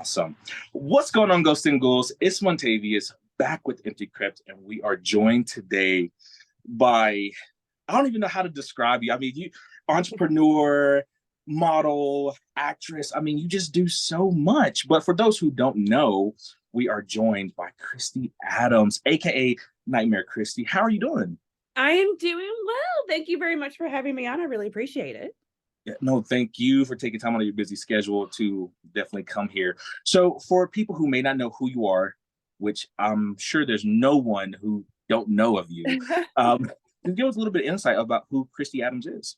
Awesome. What's going on, Ghosts and Ghouls? It's Montavious back with Empty Crypt, and we are joined today by, I don't even know how to describe you. I mean, you entrepreneur, model, actress. I mean, you just do so much. But for those who don't know, we are joined by Kristy Adams, aka NightMare Kristy. How are you doing? I am doing well. Thank you very much for having me on. I really appreciate it. Yeah, no, thank you for taking time out of your busy schedule to definitely come here. So, for people who may not know who you are, which I'm sure there's no one who don't know of you, um, give us a little bit of insight about who Kristy Adams is.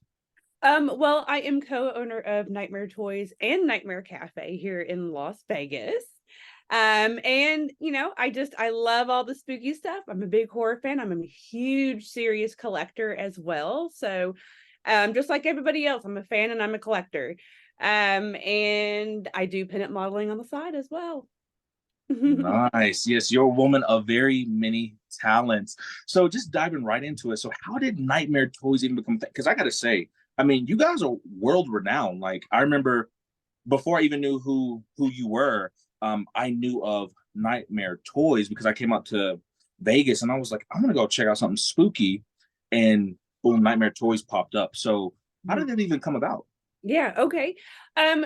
Well, I am co-owner of NightMare Toys and NightMare Cafe here in Las Vegas. And I love all the spooky stuff. I'm a big horror fan. I'm a huge serious collector as well. So, just like everybody else, I'm a fan and I'm a collector. And I do pinup modeling on the side as well. Nice. Yes, you're a woman of very many talents. So just diving right into it. So how did Nightmare Toys even become? Because I gotta say, I mean, you guys are world renowned. Like I remember before I even knew who you were, I knew of Nightmare Toys because I came out to Vegas and I was like, I'm gonna go check out something spooky, and boom, Nightmare Toys popped up. So how did it even come about? Yeah, okay.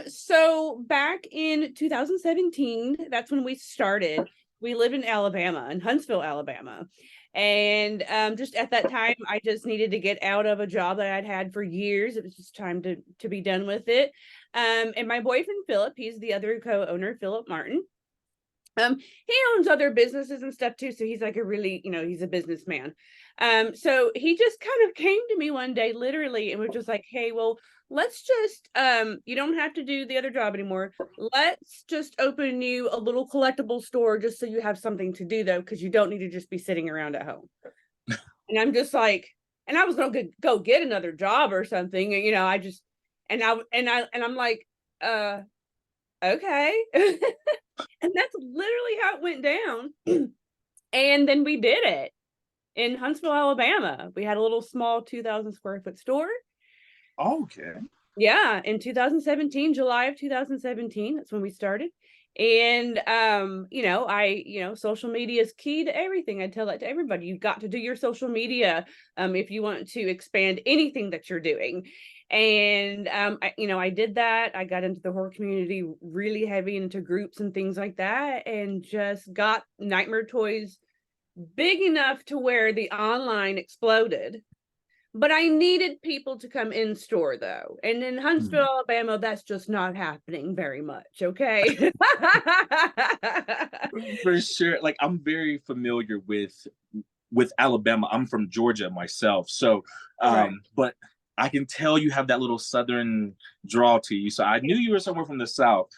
So back in 2017, that's when we started. We lived in Alabama, in Huntsville, Alabama. And just at that time, I just needed to get out of a job that I'd had for years. It was just time to be done with it. And my boyfriend, Philip, he's the other co-owner, Philip Martin. He owns other businesses and stuff too. So he's like a really, he's a businessman. So he just kind of came to me one day, literally, and was just like, hey, well, let's just you don't have to do the other job anymore. Let's just open you a little collectible store just so you have something to do though, because you don't need to just be sitting around at home. And I'm just like, and I was gonna go get another job or something, I just and I'm like, okay. And that's literally how it went down. And then we did it in Huntsville, Alabama. We had a little small 2,000 square foot store. Okay. Yeah, in 2017, July of 2017, that's when we started. And social media is key to everything. I tell that to everybody. You've got to do your social media if you want to expand anything that you're doing. And I did that. I got into the horror community really heavy into groups and things like that, and just got Nightmare Toys big enough to where the online exploded. But I needed people to come in store though. And in Huntsville, Alabama, that's just not happening very much. Okay. For sure. Like I'm very familiar with Alabama. I'm from Georgia myself. So Right. but I can tell you have that little southern draw to you. So I knew you were somewhere from the south.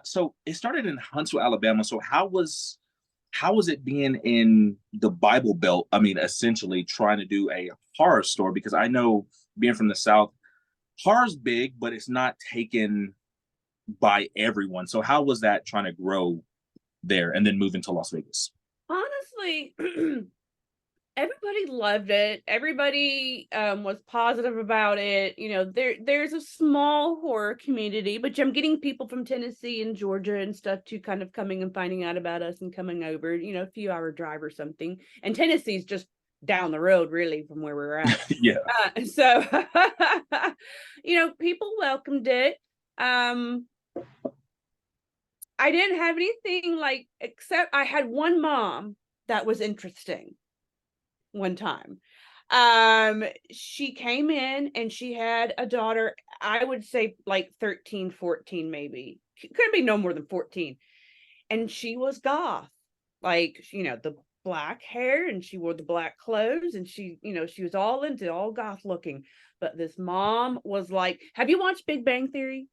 So it started in Huntsville, Alabama. So how was it being in the Bible Belt? I mean, essentially trying to do a horror store, because I know being from the South, horror's big, but it's not taken by everyone. So how was that trying to grow there and then move into Las Vegas? Honestly, everybody loved it. Everybody was positive about it. There's a small horror community, but I'm getting people from Tennessee and Georgia and stuff too, kind of coming and finding out about us and coming over, a few hour drive or something. And Tennessee's just down the road really from where we're at. Yeah. So people welcomed it. I didn't have anything like, except I had one mom that was interesting one time. She came in and she had a daughter, I would say like 13, 14 maybe. Could be no more than 14. And she was goth. Like, the black hair, and she wore the black clothes, and she was all into all goth looking. But this mom was like, have you watched Big Bang Theory?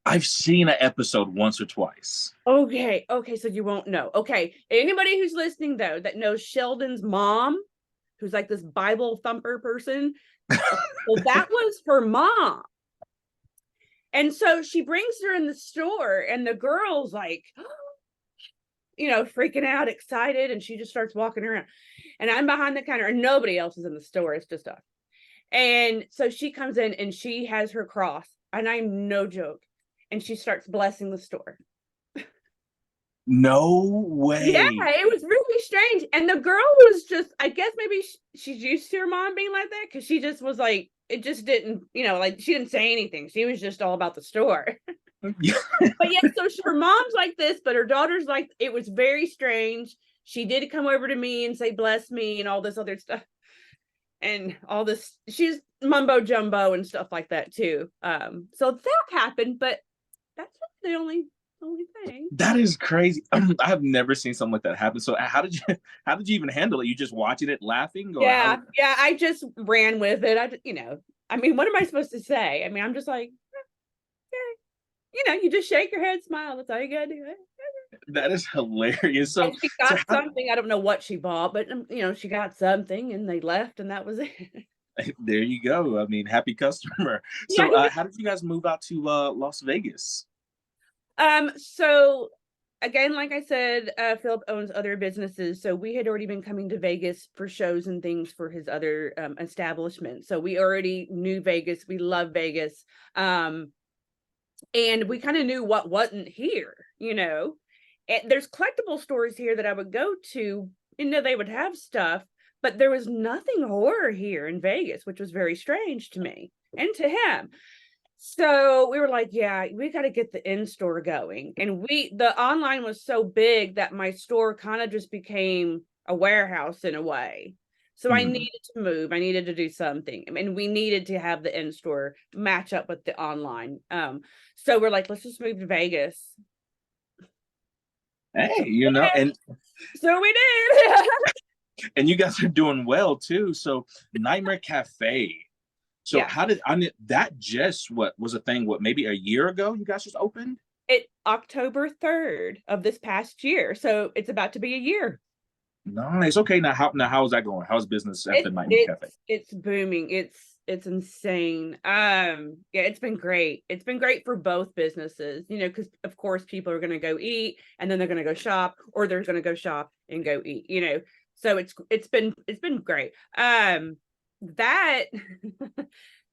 I've seen an episode once or twice. Okay, so you won't know. Okay, anybody who's listening though that knows Sheldon's mom, who's like this Bible thumper person, well, that was her mom. And so she brings her in the store, and the girl's like, freaking out, excited, and she just starts walking around. And I'm behind the counter, and nobody else is in the store. It's just us. And so she comes in, and she has her cross, and I'm no joke, and she starts blessing the store. No Yeah, way. it was really strange. And the girl was just, I guess maybe she's used to her mom being like that because she just was like, it just didn't, like she didn't say anything. She was just all about the store. But yeah, so her mom's like this, but her daughter's like, it was very strange. She did come over to me and say, bless me, and all this other stuff. And all this, she's mumbo jumbo and stuff like that too. So that happened, but that's not the only thing. That is crazy. I have never seen something like that happen. So how did you even handle it? You just watching it laughing or how? Yeah, I just ran with it. I mean, what am I supposed to say? I mean, I'm just like, you just shake your head, smile. That's all you gotta do. That is hilarious. And So she so got something. I don't know what she bought, but she got something, and they left, and that was it. there you go. I mean, happy customer. Yeah. So how did you guys move out to Las Vegas? So again, like I said, Philip owns other businesses, so we had already been coming to Vegas for shows and things for his other establishments. So we already knew Vegas. We love Vegas. And we kind of knew what wasn't here. And there's collectible stores here that I would go to, they would have stuff, but there was nothing horror here in Vegas, which was very strange to me and to him. So we were like, yeah, we got to get the in-store going. And the online was so big that my store kind of just became a warehouse in a way. So I Hmm. needed to move. I needed to do something. I mean, we needed to have the in-store match up with the online. So we're like, let's just move to Vegas. Hey, So we did. and you guys are doing well too. So NightMare Cafe. So Yeah. how did that just what was a thing? What maybe a year ago you guys just opened? October 3rd of this past year. So it's about to be a year. Nice. Okay. Now how is that going? How's business at the NightMare Cafe? It's booming. It's insane. Yeah, it's been great. It's been great for both businesses, because of course people are gonna go eat and then they're gonna go shop, or they're gonna go shop and go eat. So it's been great. That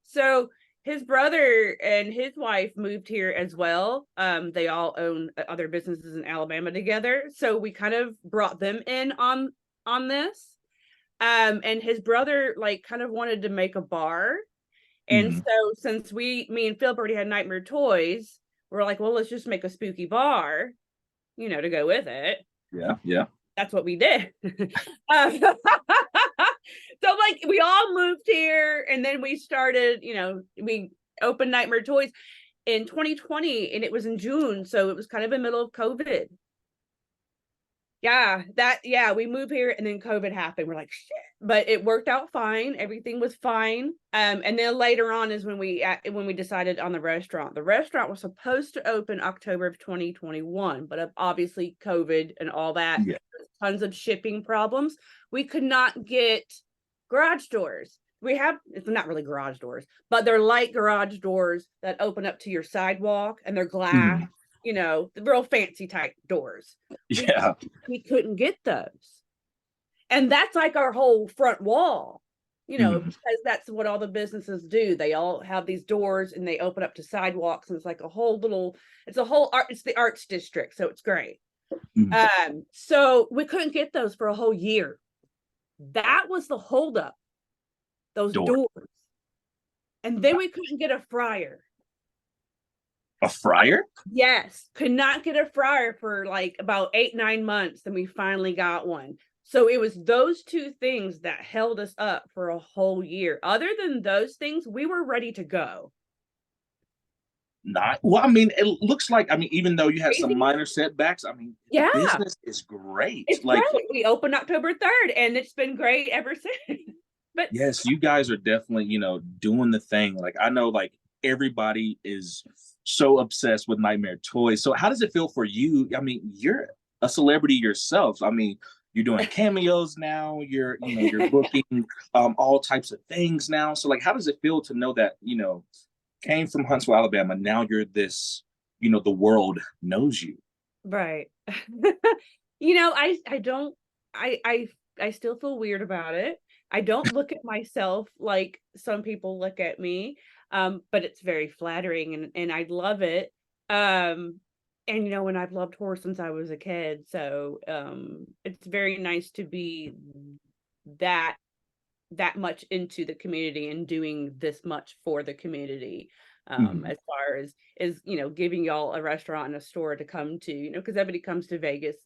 so his brother and his wife moved here as well. They all own other businesses in Alabama together. So we kind of brought them in on this. And his brother like kind of wanted to make a bar. And Mhm. so since me and Philip already had NightMare toys, we're like, well, let's just make a spooky bar, to go with it. Yeah. Yeah. That's what we did. um, so like we all moved here, and then we started, we opened NightMare Toys in 2020, and it was in June, so it was kind of in the middle of COVID. Yeah, we moved here, and then COVID happened. We're like, shit, but it worked out fine. Everything was fine. And then later on is when we decided on the restaurant. The restaurant was supposed to open October of 2021, but obviously COVID and all that, Yeah. tons of shipping problems. We could not get garage doors. It's not really garage doors, but they're like garage doors that open up to your sidewalk, and they're glass, Mhm. the real fancy type doors. We Yeah. we couldn't get those. And that's like our whole front wall, Mhm. because that's what all the businesses do. They all have these doors and they open up to sidewalks, and it's like it's a whole art, it's the arts district, so it's great. Mhm. So we couldn't get those for a whole year. That was the holdup, those Door. doors. And then we couldn't get a fryer. A fryer? Yes, could not get a fryer for like about 8-9 months. Then we finally got one. So it was those two things that held us up for a whole year. Other than those things, we were ready to go. Not well. I mean, it looks like. I mean, even though you had some Crazy? minor setbacks, I mean, Yeah, business is great. it's Like, great. We opened October 3rd, and it's been great ever since. But yes, you guys are definitely, doing the thing. Like, I know, like everybody is so obsessed with NightMare toys. So, how does it feel for you? I mean, you're a celebrity yourself. I mean, you're doing cameos now. You're booking all types of things now. So, like, how does it feel to know that came from Huntsville, Alabama. Now you're this, the world knows you. right. I don't I still feel weird about it. I don't look at myself like some people look at me. But it's very flattering, and I love it. Um and and I've loved horror since I was a kid, so it's very nice to be that much into the community and doing this much for the community. Mhm. As far as giving y'all a restaurant and a store to come to, because everybody comes to Vegas,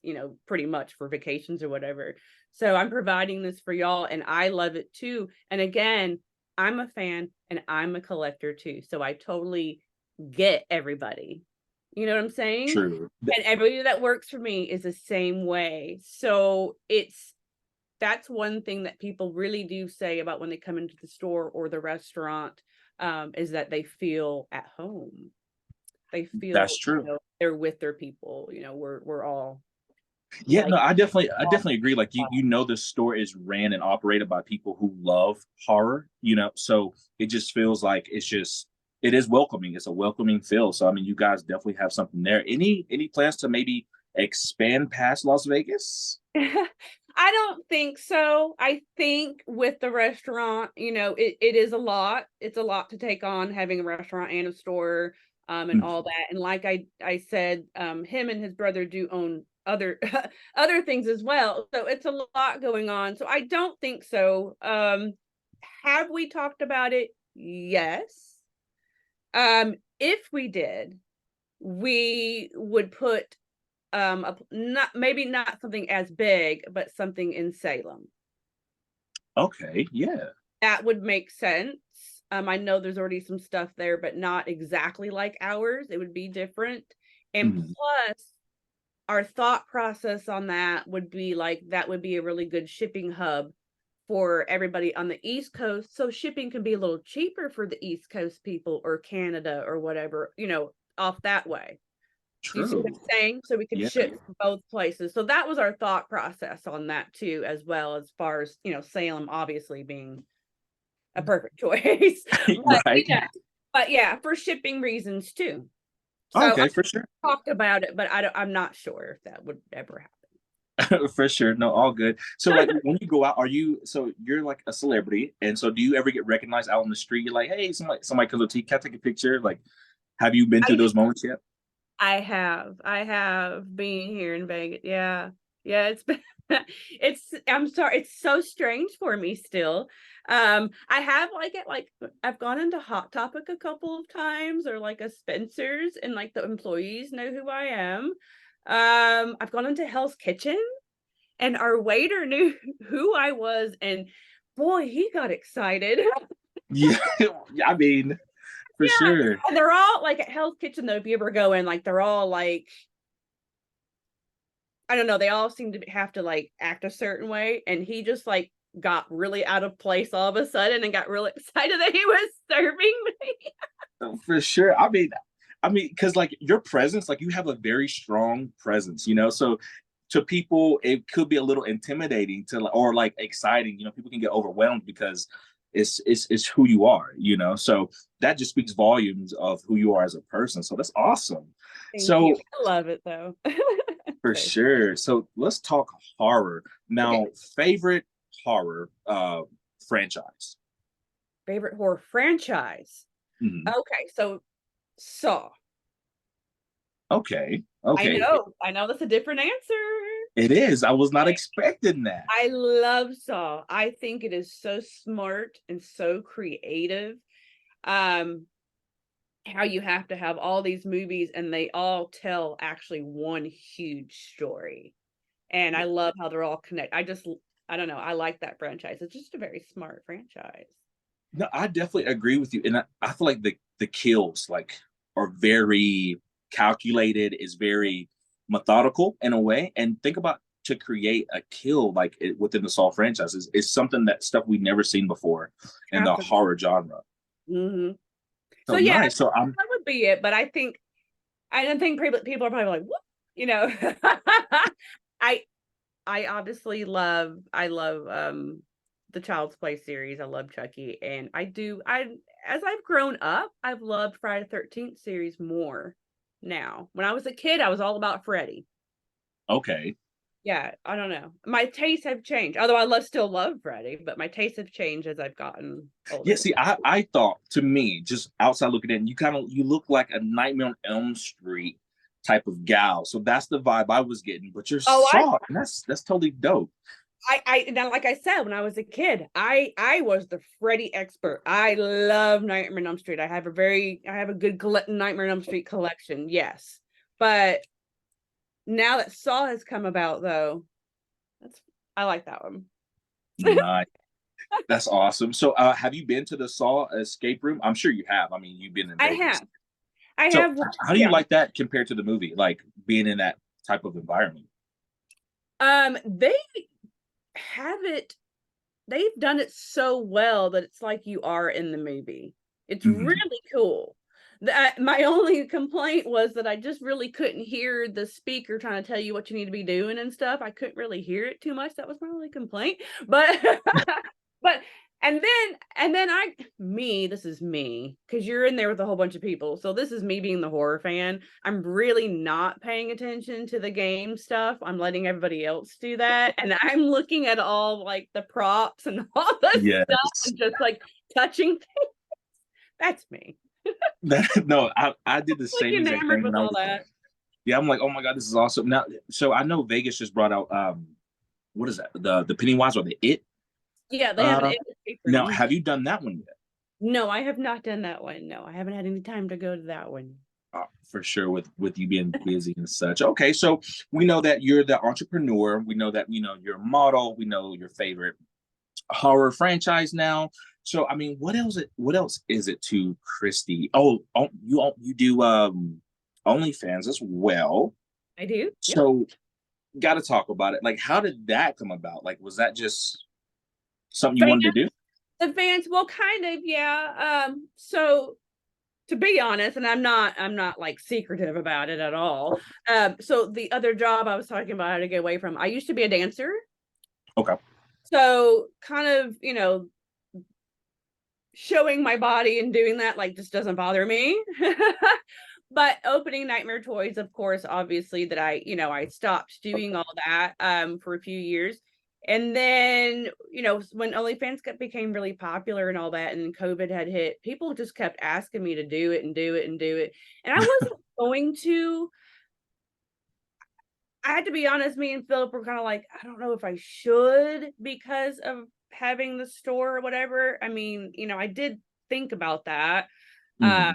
pretty much for vacations or whatever. So I'm providing this for y'all, and I love it too. And again, I'm a fan and I'm a collector too, so I totally get everybody. You know what I'm saying? True. And everybody that works for me is the same way. So that's one thing that people really do say about when they come into the store or the restaurant, is that they feel at home. They feel, That's true. they're with their people. We're all Yeah, no, like, I definitely agree. Like you know the store is ran and operated by people who love horror, so it just feels like it is welcoming. It's a welcoming feel. So I mean you guys definitely have something there. Any plans to maybe expand past Las Vegas? I don't think so. I think with the restaurant, it is a lot. It's a lot to take on having a restaurant and a store, and Mhm. all that. And like I said, him and his brother do own other other things as well. So it's a lot going on. So I don't think so. Have we talked about it? Yes. If we did, we would put not, maybe not something as big, but something in Salem. Okay, yeah. That would make sense. I know there's already some stuff there, but not exactly like ours. It would be different. And Mhm. plus, our thought process on that would be like that would be a really good shipping hub for everybody on the East Coast. So shipping can be a little cheaper for the East Coast people or Canada or whatever, off that way. Do you see what True. I'm saying? So we could Yeah. ship from both places. So that was our thought process on that too, as well as far as, Salem obviously being a perfect choice. But Right. but yeah, for shipping reasons too. So I Okay, for sure. talked about it, but I'm not sure if that would ever For sure. No, all good. So like when you go out, you're like a celebrity, and so do you ever get recognized out on the street? You're like, hey, somebody comes up to you, can I take a picture? Like, have you been through happen. those moments yet? I have been here in Vegas. Yeah. Yeah, it's been I'm sorry, it's so strange for me still. I have I've gone into Hot Topic a couple of times, or like a Spencer's, and like the employees know who I am. I've gone into Hell's Kitchen, and our waiter knew who I was, and boy, he got excited. Yeah, I mean, for Yeah. sure. And they're all like at Hell's Kitchen though, if you ever go in, like they're all like, I don't know, they all seem to have to like act a certain way. And he just like got really out of place all of a sudden and got really excited that he was serving me. For sure. Because like your presence, like you have a very strong presence, So to people, it could be a little intimidating or like exciting. People can get overwhelmed because it's who you are, So that just speaks volumes of who you are as a person. So that's awesome. Thank you. So I love it though. for So sure. So let's talk horror okay. now. Favorite horror franchise. Favorite horror franchise. Mhm. Okay, so Saw. Okay. Okay. I know that's a different answer. It is. I was not expecting that. I love Saw. I think it is so smart and so creative. Um, how you have to have all these movies and they all tell actually one huge story. And I love how they're all connected. I don't know. I like that franchise. It's just a very smart franchise. No, I definitely agree with you, and I feel like the kills like are very calculated, is very methodical in a way. And think about to create a kill like within the Saw franchise is something that stuff we've never seen before in the Absolutely. horror genre. Hmm. So So yeah, nice. So I'm that would be it. But I don't think people are probably like, what? You know, I I obviously I love the Child's Play series. I love Chucky, and I as I've grown up, I've loved Friday the 13th series more now. When I was a kid, I was all about Freddy. okay. Yeah, I don't know. My tastes have changed. Although still love Freddy, but my tastes have changed as I've gotten Yeah, older. see, I thought to me, just outside looking in, you look like a Nightmare on Elm Street type of gal. So that's the vibe I was getting. But you're Oh, soft, and that's totally dope. now, like I said, when I was a kid, I was the Freddy expert. I love Nightmare on Elm Street. I have a good Nightmare on Elm Street collection. Yes, but now that Saw has come about, though, I like that one. Nice. That's awesome. So, have you been to the Saw escape room? I'm sure you have. I mean, you've been in I Vegas. have, I So, have, how do you yeah. like that compared to the movie? Like being in that type of environment? They have it. They've done it so well that it's like you are in the movie. It's Mhm. really cool. My only complaint was that I just really couldn't hear the speaker trying to tell you what you need to be doing and stuff. I couldn't really hear it too much. That was my only complaint. But but and then this is me, because you're in there with a whole bunch of people. So this is me being the horror fan. I'm really not paying attention to the game stuff. I'm letting everybody else do that. And I'm looking at all like the props and all this stuff Yes. and just like touching things. That's me. No, I did the Like same exact enamored thing when with I all was. that. Yeah, I'm like, oh my god, this is awesome. Now, so I know Vegas just brought out what is that? The Pennywise or the It? Yeah, they have an Uh, escape Now, room. have you done that one yet? No, I have not done that one. No, I haven't had any time to go to that one. For sure, with you being busy and such. Okay, so we know that you're the entrepreneur. We know that you're a model. We know your favorite horror franchise now. So I mean, what else is it to Kristy? You do OnlyFans as well. I do. Yep. So got to talk about it. Like, how did that come about? Like, was that just something you wanted to do? The fans, well, kind of, yeah. So to be honest, and I'm not like secretive about it at all. So the other job I was talking about how to get away from, I used to be a dancer. Okay. So kind of, showing my body and doing that like just doesn't bother me. But opening Nightmare Toys, of course, obviously that I stopped doing all that for a few years. And then, when OnlyFans became really popular and all that, and COVID had hit, people just kept asking me to do it and do it and do it. And I wasn't going to. I had to be honest, me and Philip were kind of like, I don't know if I should because of having the store or whatever. I mean, I did think about that. Uh, Mhm.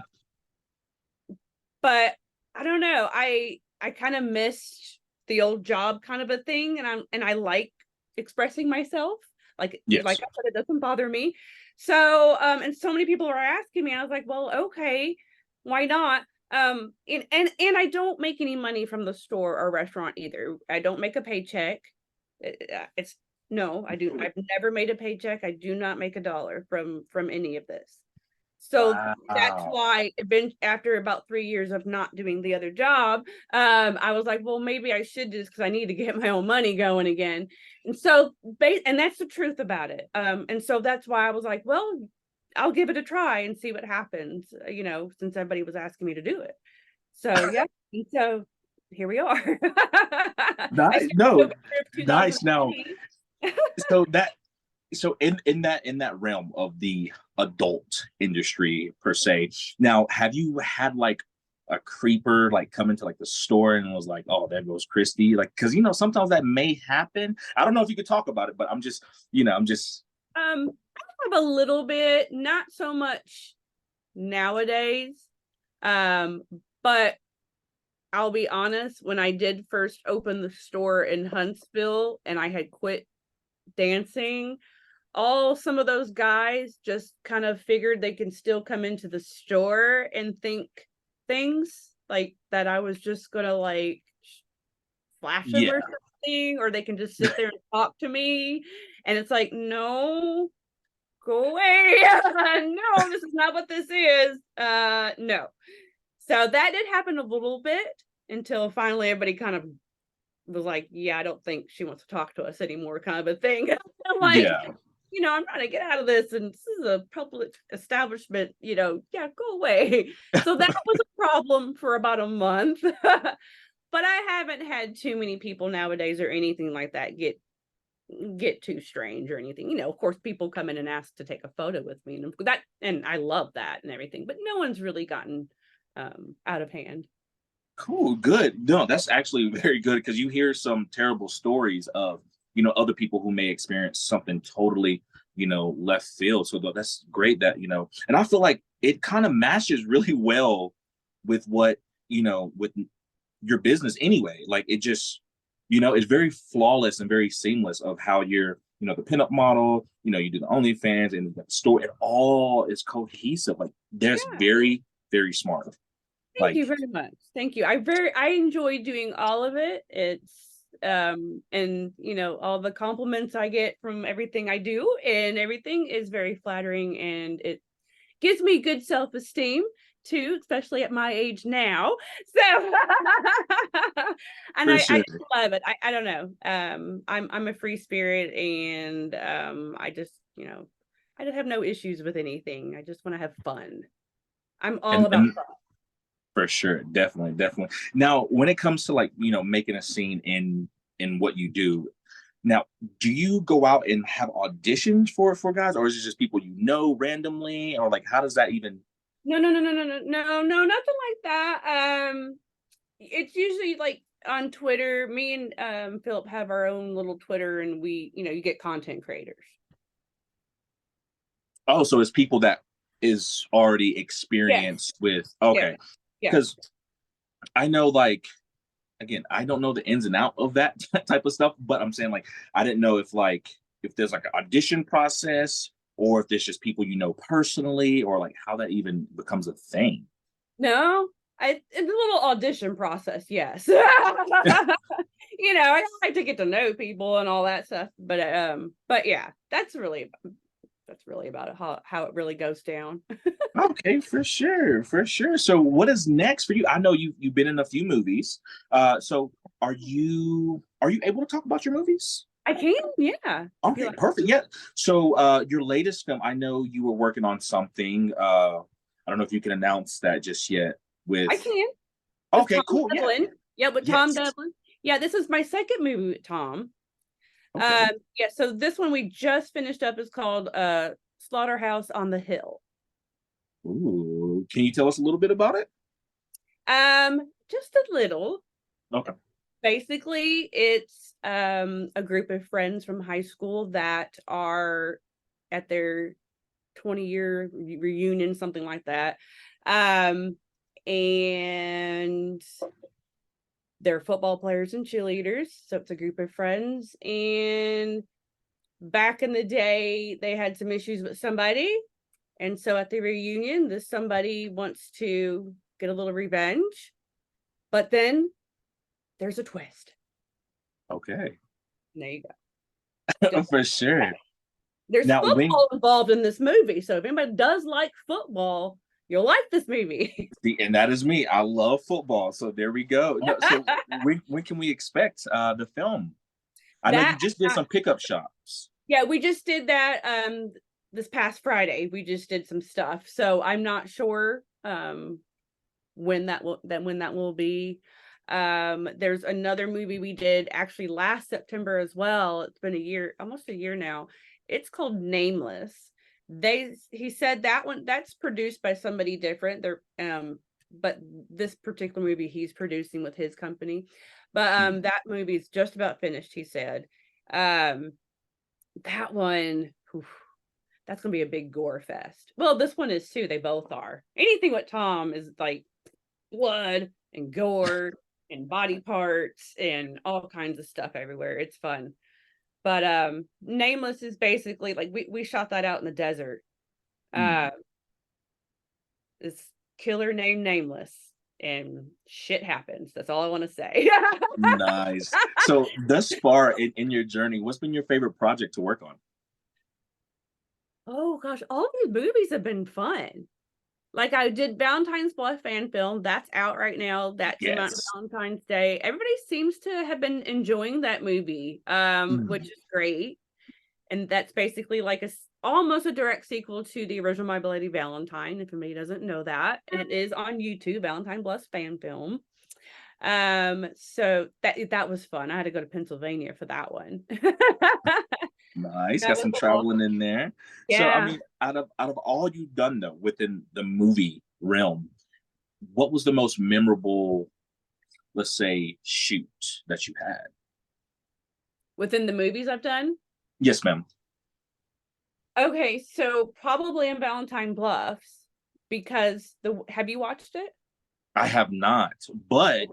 but I don't know. I kind of missed the old job kind of a thing, and I like expressing myself. Like Yes. I said, it doesn't bother me. So and so many people are asking me. I was like, well, okay, why not? And I don't make any money from the store or restaurant either. I don't make a paycheck. It's no, I do. I've never made a paycheck. I do not make a dollar from any of this. So that's Wow. why after about 3 years of not doing the other job, I was like, well, maybe I should just because I need to get my own money going again. And so, and that's the truth about it. And so that's why I was like, well, I'll give it a try and see what happens, since everybody was asking me to do it. So, yeah. And so here we are. I Nice. started No, November of nice. Now, 2020. so that so in that realm of the adult industry per se, now have you had like a creeper like come into like the store and was like, oh, there goes Kristy? Like, because sometimes that may happen. I don't know if you could talk about it, but I'm just I have a little bit, not so much nowadays. Um, but I'll be honest, when I did first open the store in Huntsville and I had quit dancing, some of those guys just kind of figured they can still come into the store and think things like that I was just gonna like flash them yeah. or something, or they can just sit there and talk to me. And it's like, no, go away. No, this is not what this is. No. So that did happen a little bit until finally everybody kind of was like, yeah, I don't think she wants to talk to us anymore, kind of a thing. I'm like, Yeah. I'm trying to get out of this, and this is a public establishment, yeah, go away. So that was a problem for about a month. But I haven't had too many people nowadays or anything like that get too strange or anything. Of course, people come in and ask to take a photo with me, and I love that and everything, but no one's really gotten out of hand. Cool, good. No, that's actually very good because you hear some terrible stories of, other people who may experience something totally, left field. So that's great that, and I feel like it kind of matches really well with what, with your business anyway. Like it just, it's very flawless and very seamless of how you're, the pinup model, you do the OnlyFans and the store, it all is cohesive. Like there's Yeah. very, very smart. Thank Like you very much. Thank you. I enjoy doing all of it. It's and all the compliments I get from everything I do and everything is very flattering, and it gives me good self-esteem too, especially at my age now. So and for I sure. just love it. I don't know. I'm a free spirit, and I just, I don't have no issues with anything. I just want to have fun. I'm all about And for sure, definitely, definitely. Now, when it comes to like, making a scene in what you do, now, do you go out and have auditions for guys, or is it just people randomly, or like how does that even? no, no, no, no, no, no, no, no, nothing like that. It's usually like on Twitter. Me and Philip have our own little Twitter, and we, you get content creators. Oh, so it's people that is already Yes, experienced with. yes, Okay, yes. because I know like again, I don't know the ins and out of that type of stuff, but I'm saying like I didn't know if there's like an audition process or if there's just people personally or like how that even becomes a thing. No, it's a little audition process. Yes. I like to get to know people and all that stuff, but yeah, that's really about it, how it really goes down. Okay, for sure, for sure. So what is next for you? I know you've been in a few movies. So are you able to talk about your movies? I can, yeah, if you Okay, like. perfect. Yeah. So your latest film, I know you were working on something. I don't know if you can announce that just yet I with can. With Tom okay, cool. Yeah. Devlin. Yeah, with Tom Yes. Devlin. Yeah, this is my second movie with Tom. Okay. Yeah, so this one we just finished up is called Slaughterhouse on the Hill. Ooh. Can you tell us a little bit about it? Just a little. Okay. Basically, it's a group of friends from high school that are at their 20-year reunion, something like that. And they're football players and cheerleaders, so it's a group of friends. And back in the day, they had some issues with somebody, and so at the reunion, this somebody wants to get a little revenge, but then there's a twist. Okay. There you go. For sure. There's Now when football involved in this movie, so if anybody does like football, you'll like this movie. and that is me. I love football. So there we go. No, so when can we expect the film? I know you That just did some pickup shops. Yeah, we just did that this past Friday. We just did some stuff. So I'm not sure when that will be. There's another movie we did actually last September as well. It's been a year, almost a year now. It's called Nameless. He said that one that's produced by somebody different. But this particular movie he's producing with his company. But that movie's just about finished, he said. That one, oof, that's gonna be a big gore fest. Well, this one is too. They both are. Anything with Tom is like blood and gore and body parts and all kinds of stuff everywhere. It's fun. But Nameless is basically like we shot that out in the desert. Uh this killer named Nameless, and shit happens. That's all I want to say. Nice. So thus far in your journey, what's been your favorite project to work on? Oh gosh, all these movies have been fun. Like I did Valentine's Bluff fan film. That's out right now. That came out Yes. on Valentine's Day. Everybody seems to have been enjoying that movie, which Mm, is great. And that's basically like almost a direct sequel to the original My Bloody Valentine, if anybody doesn't know that. And it is on YouTube, Valentine Bluff fan film. So that was fun. I had to go to Pennsylvania for that one. nice. That Got was some traveling awesome. in there. So I Yeah. mean, out of all you've done though within the movie realm, what was the most memorable let's say, shoot that you had? Within the movies I've done? Yes, ma'am. Okay, so probably in Valentine Bluffs because have you watched it? I have not, but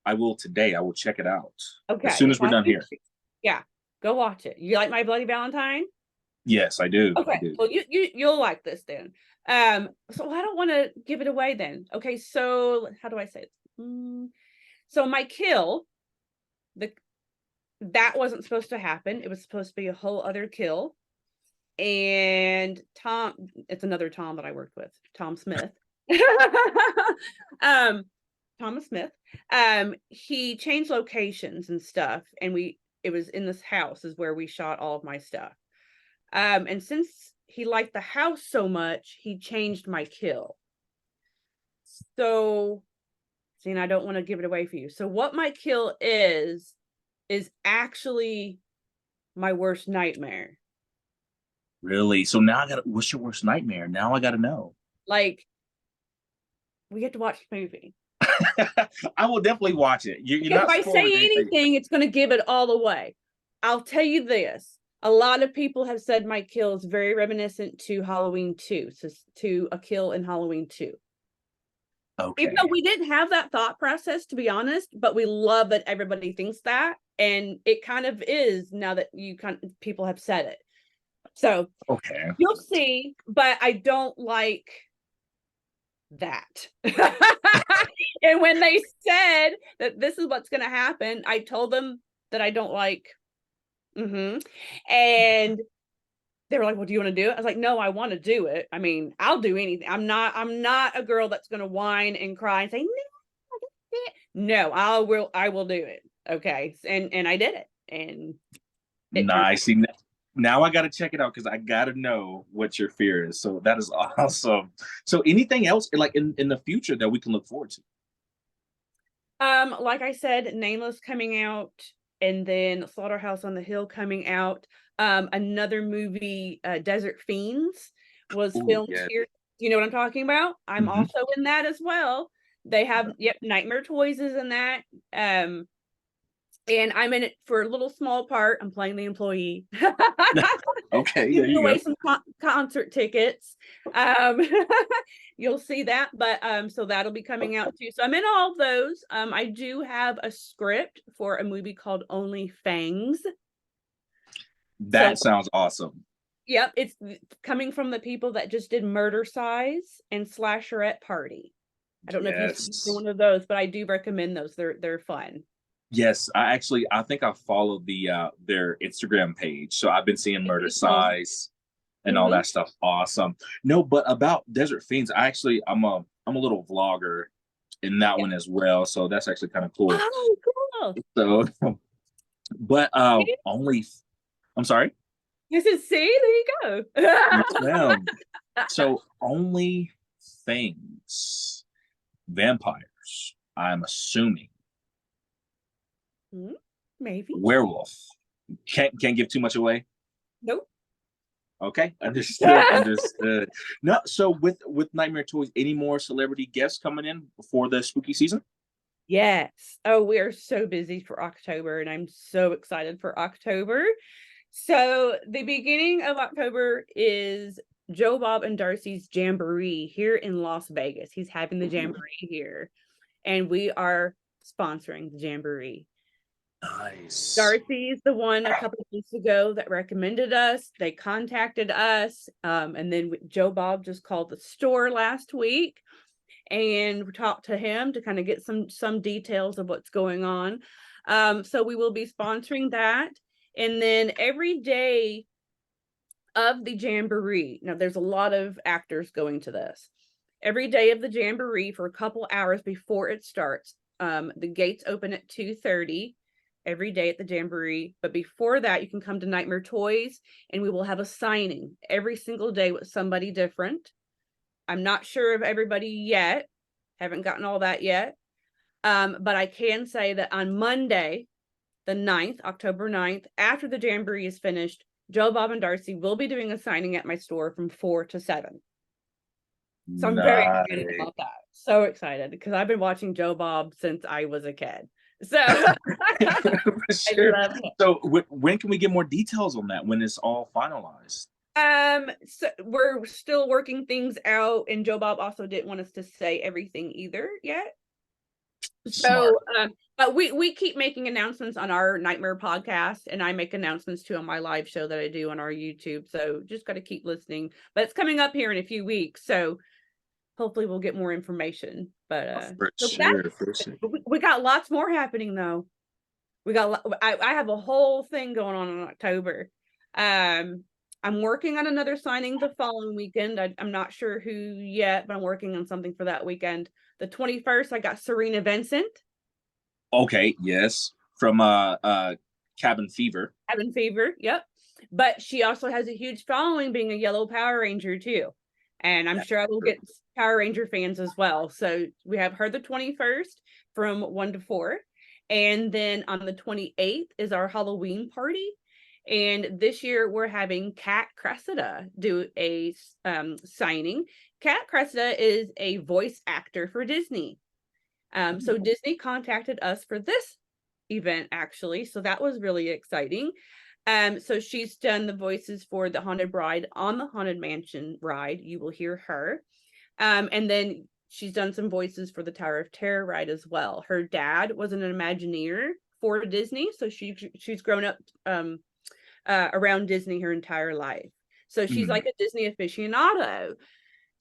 I will today. I will check it out as Okay, soon it's as we're on done here. YouTube. Yeah, go watch it. You like My Bloody Valentine? Yes, I do. I Okay, do. well you'll like this then. So I don't want to give it away then. Okay, so how do I say it? So my kill, the that wasn't supposed to happen. It was supposed to be a whole other kill. And Tom, it's another Tom that I worked with, Tom Smith. um, Thomas Smith. He changed locations and stuff, and it was in this house is where we shot all of my stuff. And since he liked the house so much, he changed my kill. So, see, I don't want to give it away for you. So what my kill is actually my worst nightmare. Really? So now I got. What's your worst nightmare? Now I got to know. Like, we get to watch the movie. I will definitely watch it. You're If not I spoiling say anything. anything, it's going to give it all away. I'll tell you this. A lot of people have said my kill is very reminiscent to Halloween 2, so to a kill in Halloween 2. Okay. Even though we didn't have that thought process, to be honest, but we love that everybody thinks that, and it kind of is now that people have said it. So Okay. you'll see, but I don't like that. And when they said that this is what's going to happen, I told them that I don't like. And they were like, well, do you want to do it? I was like, no, I want to do it. I mean, I'll do anything. I'm not a girl that's going to whine and cry and say, no, I will do it. Okay. And I did it. And it turned out. Nice. See, now I got to check it out because I got to know what your fear is. So that is awesome. So anything else like in the future that we can look forward to? Like I said, Nameless coming out, and then Slaughterhouse on the Hill coming out. Another movie, Desert Fiends, was Ooh, filmed yeah. here. Do you know what I'm talking about? I'm also in that as well. They have, yep, NightMare Toys is in that. And I'm in it for a little small part. I'm playing the employee. Okay, there Giving you away go. some concert tickets. You'll see that, but so that'll be coming out too. So I'm in all of those. I do have a script for a movie called Only Fangs. That So sounds awesome. yep, it's coming from the people that just did Murder Size and Slasherette Party. I don't know if you've seen Yes. one of those, but I do recommend those. They're fun. Yes, I think I followed their Instagram page. So I've been seeing Murder Size and all Mm-hmm. that stuff. Awesome. No, but about Desert Fiends, I'm a little vlogger in that Yeah. one as well. So that's actually kind of cool. Oh, cool. So but only I'm sorry. I said, see, there you Yes, go. ma'am. So only things vampires, I'm assuming. Maybe. Werewolf. Can't give too much away. Nope. Okay, understood, understood. No, so with Nightmare Toys, any more celebrity guests coming in before the spooky season? Yes. Oh, we are so busy for October, and I'm so excited for October. So the beginning of October is Joe Bob and Darcy's Jamboree here in Las Vegas. He's having the Jamboree here, and we are sponsoring the Jamboree. Nice. Darcy's the one a couple of weeks ago that recommended us. They contacted us, and then Joe Bob just called the store last week and we talked to him to kind of get some details of what's going on. So we will be sponsoring that, and then every day of the Jamboree. Now, there's a lot of actors going to this. Every day of the Jamboree for a couple hours before it starts. The gates open at 2:30 every day at the Jamboree. But before that, you can come to Nightmare Toys, and we will have a signing every single day with somebody different. I'm not sure of everybody yet. Haven't gotten all that yet. But I can say that on Monday, the 9th, October 9th, after the Jamboree is finished, Joe, Bob, and Darcy will be doing a signing at my store from 4 to 7. So I'm very excited Nice. about that. So excited because I've been watching Joe Bob since I was a kid. So For I sure. love him. So when can we get more details on that? When it's all finalized? So we're still working things out, and Joe Bob also didn't want us to say everything either yet. Smart. So, but we keep making announcements on our NightMare podcast, and I make announcements too on my live show that I do on our YouTube. So just got to keep listening. But it's coming up here in a few weeks, so hopefully we'll get more information. But For so sure, for sure. we got lots more happening though. I have a whole thing going on in October. I'm working on another signing the following weekend. I'm not sure who yet, but I'm working on something for that weekend. The 21st, I got Serena Vincent. Okay, yes. From Cabin Fever. Cabin Fever, yep. But she also has a huge following being a yellow Power Ranger too. And I'm sure I will get Power Ranger fans as well. So we have her the 21st from 1 to 4. And then on the 28th is our Halloween party. And this year we're having Kat Cressida do a signing. Kat Cressida is a voice actor for Disney. So Disney contacted us for this event actually. So that was really exciting. So she's done the voices for the Haunted Bride on the Haunted Mansion ride. You will hear her. And then she's done some voices for the Tower of Terror ride as well. Her dad was an Imagineer for Disney, so she's grown up around Disney her entire life. So she's like a Disney aficionado.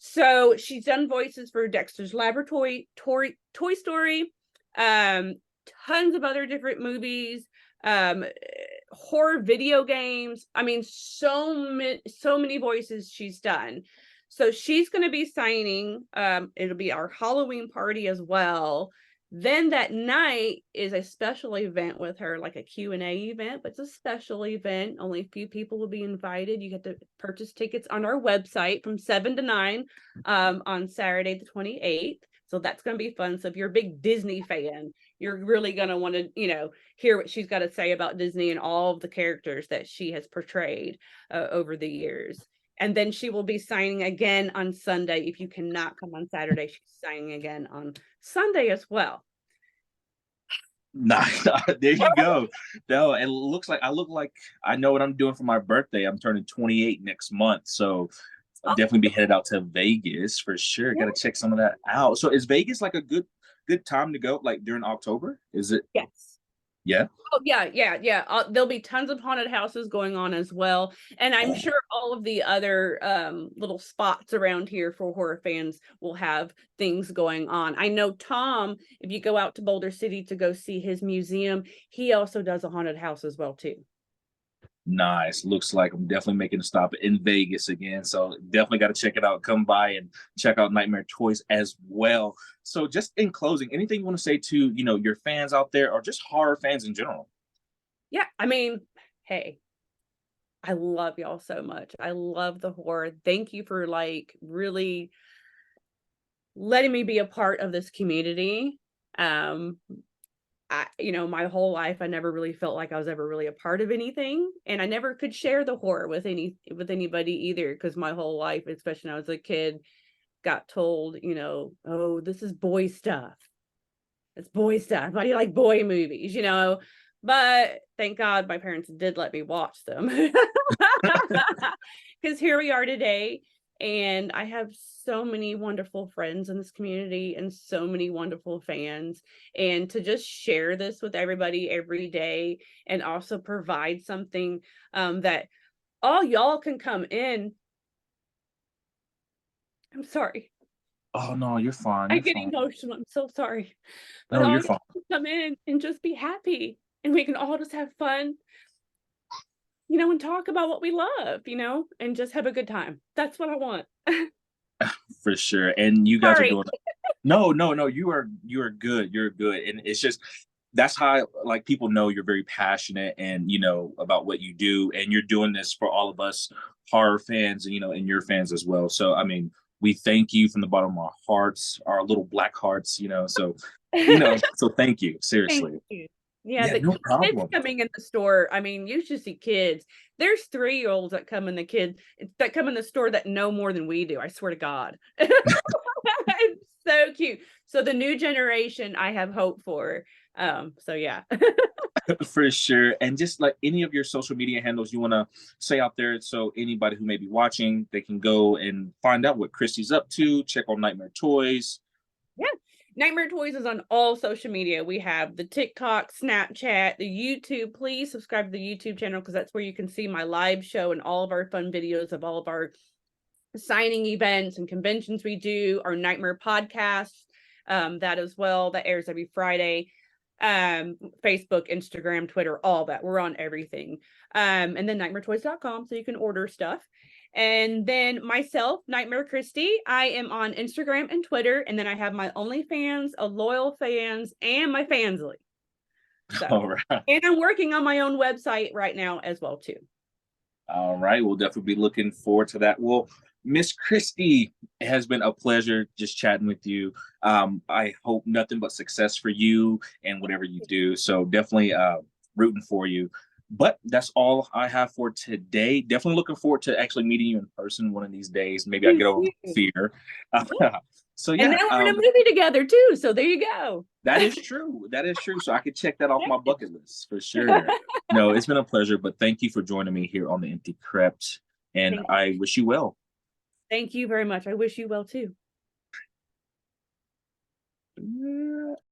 So she's done voices for Dexter's Laboratory, Toy Story, tons of other different movies, horror video games. I mean, so many voices she's done. So she's going to be signing. It'll be our Halloween party as well. Then that night is a special event with her, like a Q&A event, but it's a special event. Only a few people will be invited. You get to purchase tickets on our website from 7 to 9 on Saturday the 28th. So that's going to be fun. So if you're a big Disney fan, you're really going to want to, hear what she's got to say about Disney and all of the characters that she has portrayed over the years. And then she will be signing again on Sunday. If you cannot come on Saturday, she's signing again on Sunday as well. Nice. There you go. No, it looks like I look like I know what I'm doing for my birthday. I'm turning 28 next month. So I'll definitely be headed out to Vegas for sure. Got to check some of that out. So is Vegas like a good time to go, like during October? Is it? Yes. Yeah. Oh, yeah. There'll be tons of haunted houses going on as well. And I'm sure all of the other little spots around here for horror fans will have things going on. I know Tom, if you go out to Boulder City to go see his museum, he also does a haunted house as well, too. Nice. Looks like I'm definitely making a stop in Vegas again. So definitely got to check it out. Come by and check out NightMare Toys as well. So just in closing, anything you want to say to, your fans out there or just horror fans in general? Yeah, I mean, hey, I love y'all so much. I love the horror. Thank you for really letting me be a part of this community. My whole life, I never really felt like I was ever really a part of anything, and I never could share the horror with anybody either, because my whole life, especially when I was a kid, got told, oh, this is boy stuff. It's boy stuff. Why do you like boy movies? But thank God my parents did let me watch them, because here we are today. And I have so many wonderful friends in this community and so many wonderful fans. And to just share this with everybody every day and also provide something that all y'all can come in. I'm sorry. Oh no, you're fine. I You're get fine. emotional. I'm so sorry. But No, all you're y'all fine. can come in and just be happy. And we can all just have fun, and talk about what we love, and just have a good time. That's what I want. For sure. And you guys are Sorry. doing no, you are good. You're good. And it's just that's how like people know you're very passionate and about what you do. And you're doing this for all of us horror fans, and your fans as well. So I mean, we thank you from the bottom of our hearts, our little black hearts, so so thank you. Thank Seriously. you. Yeah, Yeah, the no kids problem. coming in the store. I mean, you should see kids. There's 3-year-olds that come in that come in the store that know more than we do. I swear to God. It's so cute. So the new generation I have hope for. So yeah. For sure. And just like any of your social media handles you want to say out there, so anybody who may be watching, they can go and find out what Kristy's up to, check on Nightmare Toys. Yeah. NightMare Toys is on all social media. We have the TikTok, Snapchat, the YouTube. Please subscribe to the YouTube channel because that's where you can see my live show and all of our fun videos of all of our signing events and conventions we do, our Nightmare podcast, that as well, that airs every Friday. Facebook, Instagram, Twitter, all that. We're on everything. And then nightmaretoys.com so you can order stuff. And then myself, Nightmare Kristy, I am on Instagram and Twitter. And then I have my OnlyFans, a Loyal Fans, and my Fansly. So, All right. and I'm working on my own website right now as well, too. All right. We'll definitely be looking forward to that. Well, Miss Kristy, it has been a pleasure just chatting with you. I hope nothing but success for you and whatever you do. So definitely rooting for you. But that's all I have for today. Definitely looking forward to actually meeting you in person one of these days. Maybe I get over my fear. So And yeah, now we're in a movie together too. So there you go. that is true. That is true. So I could check that off my bucket list for sure. No, it's been a pleasure, but thank you for joining me here on the Empty Crypt. And Thank, I wish you well. thank you very much. I wish you well too.